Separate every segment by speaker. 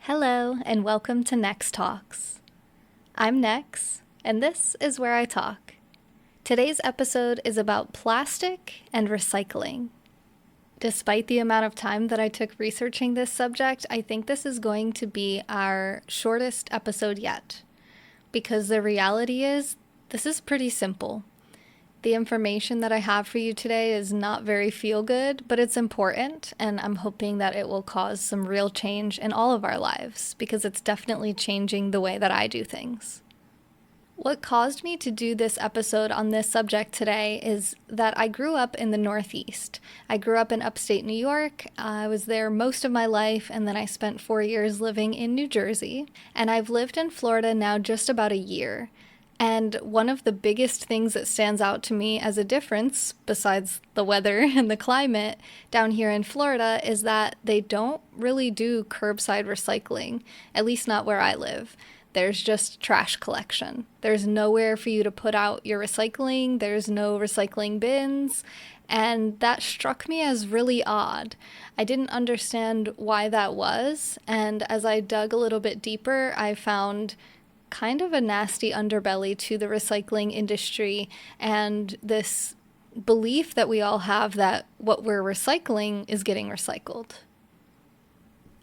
Speaker 1: Hello, and welcome to NexTalks. I'm Nex, and this is where I talk. Today's episode is about plastic and recycling. Despite the amount of time that I took researching this subject, I think this is going to be our shortest episode yet. Because the reality is, this is pretty simple. The information that I have for you today is not very feel-good, but it's important, and I'm hoping that it will cause some real change in all of our lives, because it's definitely changing the way that I do things. What caused me to do this episode on this subject today is that I grew up in the Northeast. I grew up in upstate New York. I was there most of my life, and then I spent 4 years living in New Jersey. And I've lived in Florida now just about a year. And one of the biggest things that stands out to me as a difference, besides the weather and the climate down here in Florida, is that they don't really do curbside recycling, at least not where I live. There's just trash collection. There's nowhere for you to put out your recycling. There's no recycling bins. And that struck me as really odd. I didn't understand why that was. And as I dug a little bit deeper, I found kind of a nasty underbelly to the recycling industry and this belief that we all have that what we're recycling is getting recycled.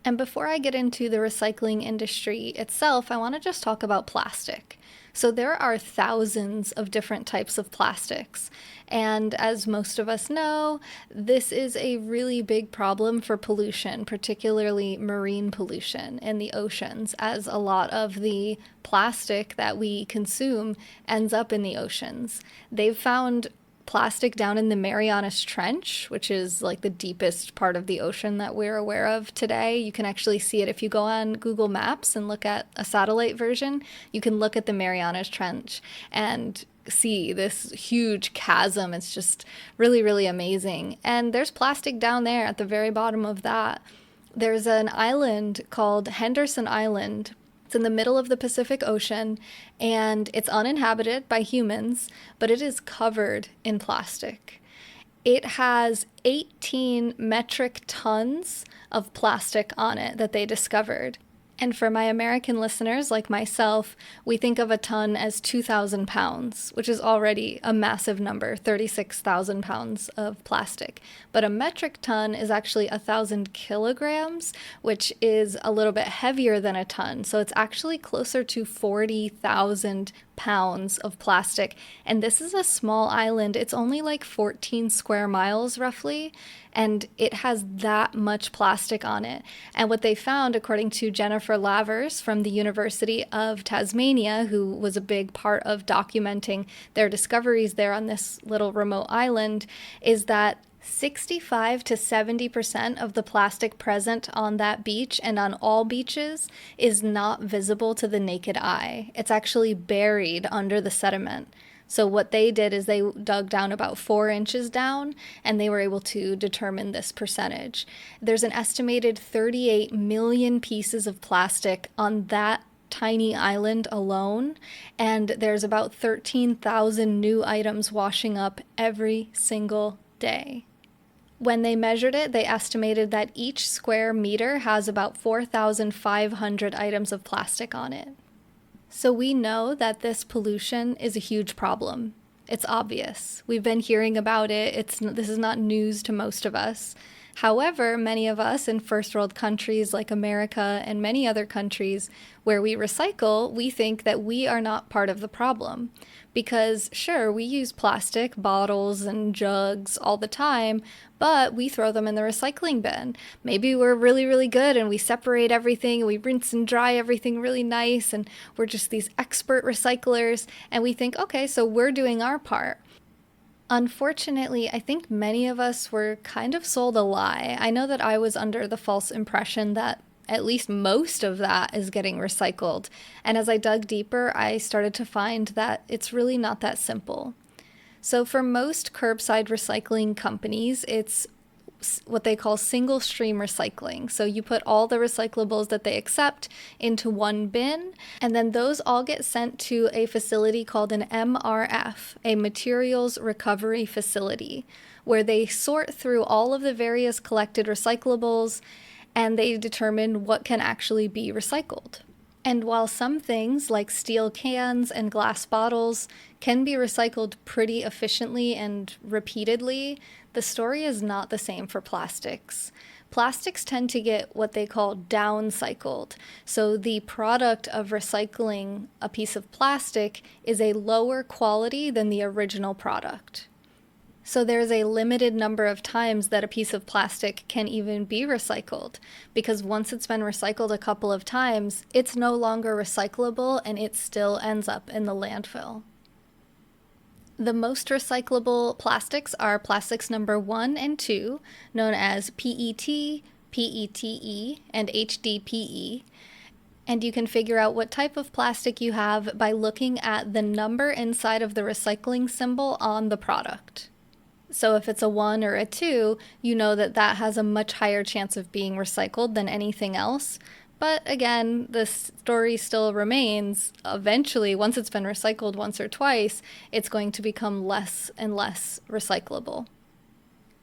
Speaker 1: And before I get into the recycling industry itself, I want to just talk about plastic. So there are thousands of different types of plastics. And as most of us know, this is a really big problem for pollution, particularly marine pollution in the oceans, as a lot of the plastic that we consume ends up in the oceans. They've found plastic down in the Marianas Trench, which is like the deepest part of the ocean that we're aware of today. You can actually see it if you go on Google Maps and look at a satellite version. You can look at the Marianas Trench and see this huge chasm. It's just really, really amazing. And there's plastic down there at the very bottom of that. There's an island called Henderson Island. It's in the middle of the Pacific Ocean, and it's uninhabited by humans, but it is covered in plastic. It has 18 metric tons of plastic on it that they discovered. And for my American listeners like myself, we think of a ton as 2,000 pounds, which is already a massive number, 36,000 pounds of plastic. But a metric ton is actually 1,000 kilograms, which is a little bit heavier than a ton. So it's actually closer to 40,000 pounds of plastic. And this is a small island. It's only like 14 square miles roughly. And it has that much plastic on it. And what they found, according to Jennifer Lavers from the University of Tasmania, who was a big part of documenting their discoveries there on this little remote island, is that 65 to 70% of the plastic present on that beach and on all beaches is not visible to the naked eye. It's actually buried under the sediment. So what they did is they dug down about 4 inches down, and they were able to determine this percentage. There's an estimated 38 million pieces of plastic on that tiny island alone, and there's about 13,000 new items washing up every single day. When they measured it, they estimated that each square meter has about 4,500 items of plastic on it. So we know that this pollution is a huge problem. It's obvious. We've been hearing about it. This is not news to most of us. However, many of us in first world countries like America and many other countries where we recycle, we think that we are not part of the problem. Because sure, we use plastic bottles and jugs all the time, but we throw them in the recycling bin. Maybe we're really, really good and we separate everything and we rinse and dry everything really nice and we're just these expert recyclers and we think, okay, so we're doing our part. Unfortunately, I think many of us were kind of sold a lie. I know that I was under the false impression that at least most of that is getting recycled. And as I dug deeper, I started to find that it's really not that simple. So for most curbside recycling companies, it's what they call single stream recycling. So you put all the recyclables that they accept into one bin, and then those all get sent to a facility called an MRF, a materials recovery facility, where they sort through all of the various collected recyclables and they determine what can actually be recycled. And while some things like steel cans and glass bottles can be recycled pretty efficiently and repeatedly, the story is not the same for plastics. Plastics tend to get what they call downcycled. So the product of recycling a piece of plastic is a lower quality than the original product. So there's a limited number of times that a piece of plastic can even be recycled, because once it's been recycled a couple of times, it's no longer recyclable and it still ends up in the landfill. The most recyclable plastics are plastics number 1 and 2, known as PET, PETE, and HDPE. And you can figure out what type of plastic you have by looking at the number inside of the recycling symbol on the product. So if it's a 1 or a 2, you know that that has a much higher chance of being recycled than anything else. But again, the story still remains. Eventually, once it's been recycled once or twice, it's going to become less and less recyclable.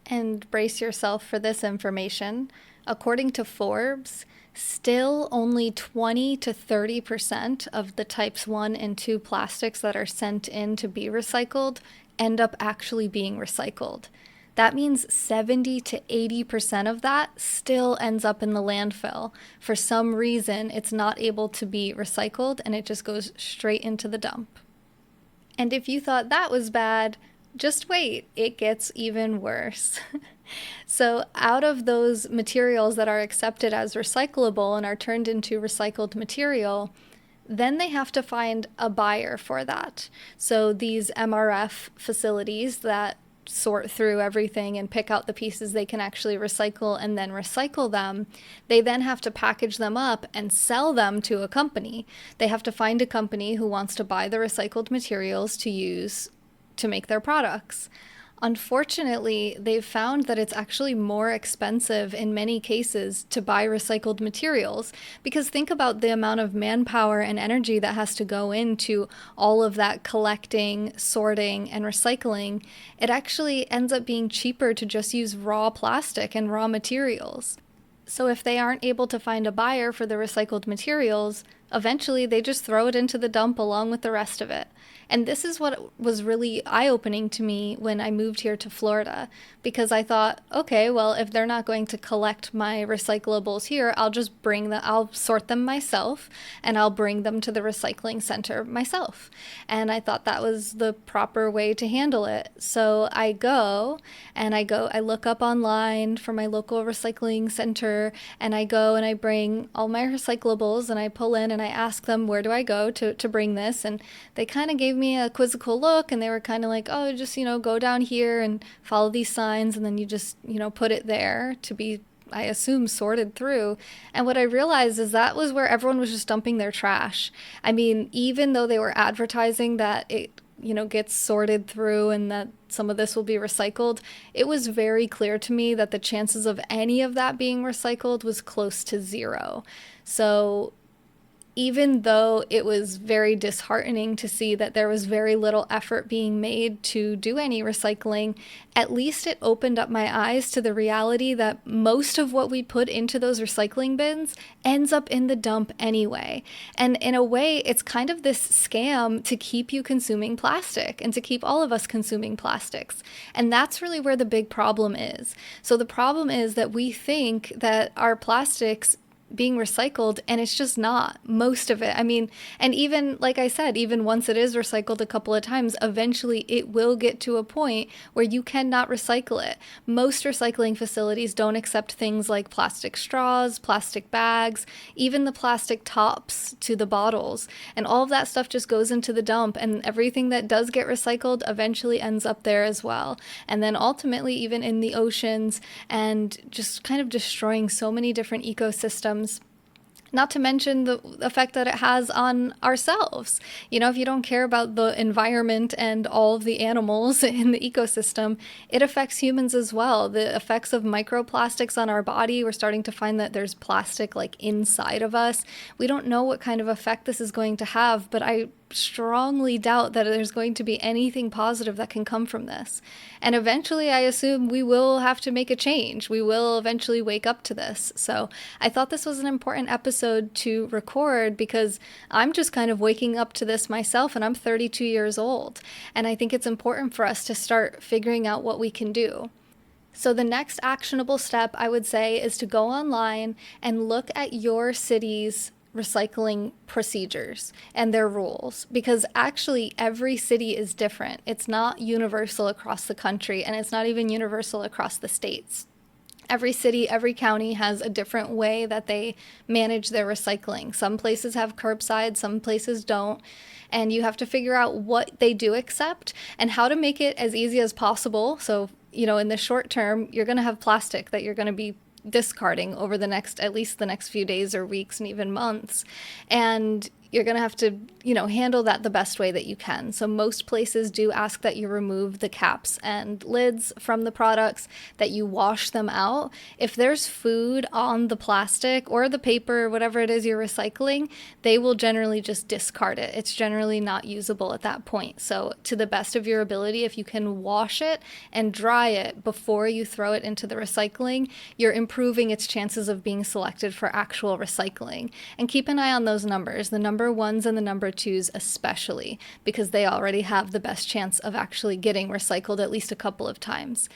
Speaker 1: And brace yourself for this information. According to Forbes, still only 20 to 30% of the types 1 and 2 plastics that are sent in to be recycled end up actually being recycled. That means 70 to 80% of that still ends up in the landfill. For some reason, it's not able to be recycled and it just goes straight into the dump. And if you thought that was bad, just wait, it gets even worse. So out of those materials that are accepted as recyclable and are turned into recycled material, then they have to find a buyer for that. So these MRF facilities that sort through everything and pick out the pieces they can actually recycle and then recycle them, they then have to package them up and sell them to a company. They have to find a company who wants to buy the recycled materials to use to make their products. Unfortunately, they've found that it's actually more expensive in many cases to buy recycled materials, because think about the amount of manpower and energy that has to go into all of that collecting, sorting, and recycling. It actually ends up being cheaper to just use raw plastic and raw materials. So if they aren't able to find a buyer for the recycled materials, eventually they just throw it into the dump along with the rest of it. And this is what was really eye-opening to me when I moved here to Florida, because I thought, okay, well, if they're not going to collect my recyclables here, I'll sort them myself and I'll bring them to the recycling center myself. And I thought that was the proper way to handle it. So I look up online for my local recycling center, and I go and I bring all my recyclables and I pull in and I ask them, where do I go to bring this? And they kind of gave me a quizzical look, and they were kind of like, oh, just, go down here and follow these signs, and then you just, put it there to be, I assume, sorted through. And what I realized is that was where everyone was just dumping their trash. I mean, even though they were advertising that it, gets sorted through and that some of this will be recycled, it was very clear to me that the chances of any of that being recycled was close to zero. So even though it was very disheartening to see that there was very little effort being made to do any recycling, at least it opened up my eyes to the reality that most of what we put into those recycling bins ends up in the dump anyway. And in a way, it's kind of this scam to keep you consuming plastic and to keep all of us consuming plastics. And that's really where the big problem is. So the problem is that we think that our plastics being recycled, and it's just not, most of it. I mean, and even, like I said, even once it is recycled a couple of times, eventually it will get to a point where you cannot recycle it. Most recycling facilities don't accept things like plastic straws, plastic bags, even the plastic tops to the bottles. And all of that stuff just goes into the dump, and everything that does get recycled eventually ends up there as well. And then ultimately even in the oceans, and just kind of destroying so many different ecosystems. Not to mention the effect that it has on ourselves. If you don't care about the environment and all of the animals in the ecosystem, it affects humans as well. The effects of microplastics on our body, we're starting to find that there's plastic inside of us. We don't know what kind of effect this is going to have, but I strongly doubt that there's going to be anything positive that can come from this. And eventually, I assume we will have to make a change. We will eventually wake up to this. So I thought this was an important episode to record because I'm just kind of waking up to this myself, and I'm 32 years old. And I think it's important for us to start figuring out what we can do. So the next actionable step, I would say, is to go online and look at your city's recycling procedures and their rules, because actually every city is different. It's not universal across the country, and it's not even universal across the states. Every city, every county has a different way that they manage their recycling. Some places have curbside, some places don't. And you have to figure out what they do accept and how to make it as easy as possible. So, in the short term, you're going to have plastic that you're going to be discarding over at least the next few days or weeks and even months. And you're going to have to, handle that the best way that you can. So most places do ask that you remove the caps and lids from the products, that you wash them out. If there's food on the plastic or the paper, whatever it is you're recycling, they will generally just discard it. It's generally not usable at that point. So to the best of your ability, if you can wash it and dry it before you throw it into the recycling, you're improving its chances of being selected for actual recycling. And keep an eye on those numbers. The number ones and the number twos especially, because they already have the best chance of actually getting recycled at least a couple of times.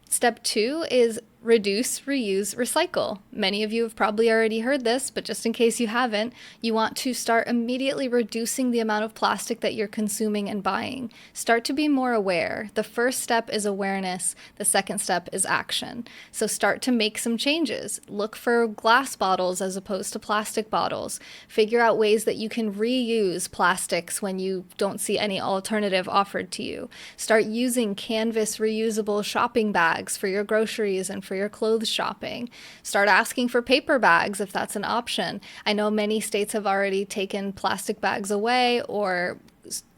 Speaker 1: Step 2 is reduce, reuse, recycle. Many of you have probably already heard this, but just in case you haven't, you want to start immediately reducing the amount of plastic that you're consuming and buying. Start to be more aware. The first step is awareness. The second step is action. So start to make some changes. Look for glass bottles as opposed to plastic bottles. Figure out ways that you can reuse plastics when you don't see any alternative offered to you. Start using canvas reusable shopping bags for your groceries and for your clothes shopping. Start asking for paper bags if that's an option. I know many states have already taken plastic bags away or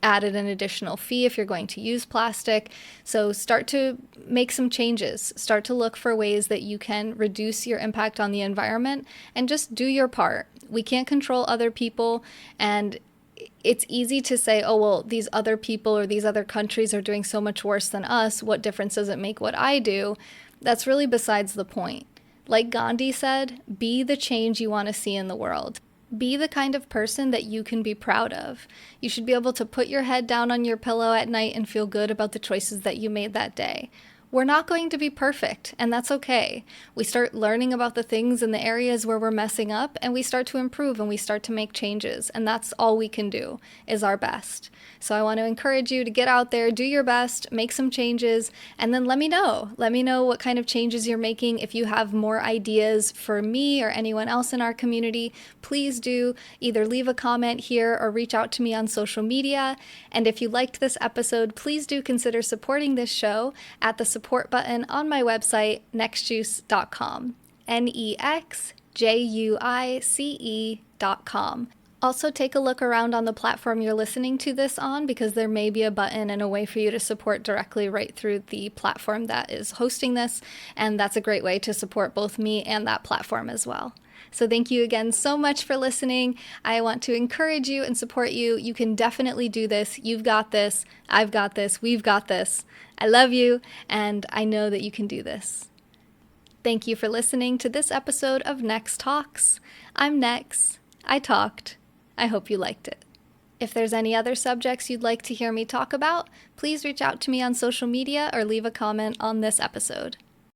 Speaker 1: added an additional fee if you're going to use plastic. So start to make some changes. Start to look for ways that you can reduce your impact on the environment and just do your part. We can't control other people, and it's easy to say, oh, well, these other people or these other countries are doing so much worse than us. What difference does it make what I do? That's really besides the point. Like Gandhi said, be the change you want to see in the world. Be the kind of person that you can be proud of. You should be able to put your head down on your pillow at night and feel good about the choices that you made that day. We're not going to be perfect, and that's okay. We start learning about the things in the areas where we're messing up, and we start to improve and we start to make changes, and that's all we can do, is our best. So I want to encourage you to get out there, do your best, make some changes, and then let me know. Let me know what kind of changes you're making. If you have more ideas for me or anyone else in our community, please do either leave a comment here or reach out to me on social media. And if you liked this episode, please do consider supporting this show at the support button on my website, nexjuice.com. NexJuice.com. Also, take a look around on the platform you're listening to this on, because there may be a button and a way for you to support directly right through the platform that is hosting this, and that's a great way to support both me and that platform as well. So thank you again so much for listening. I want to encourage you and support you. You can definitely do this. You've got this. I've got this. We've got this. I love you, and I know that you can do this. Thank you for listening to this episode of NexTalks. I'm Nex. I talked. I hope you liked it. If there's any other subjects you'd like to hear me talk about, please reach out to me on social media or leave a comment on this episode.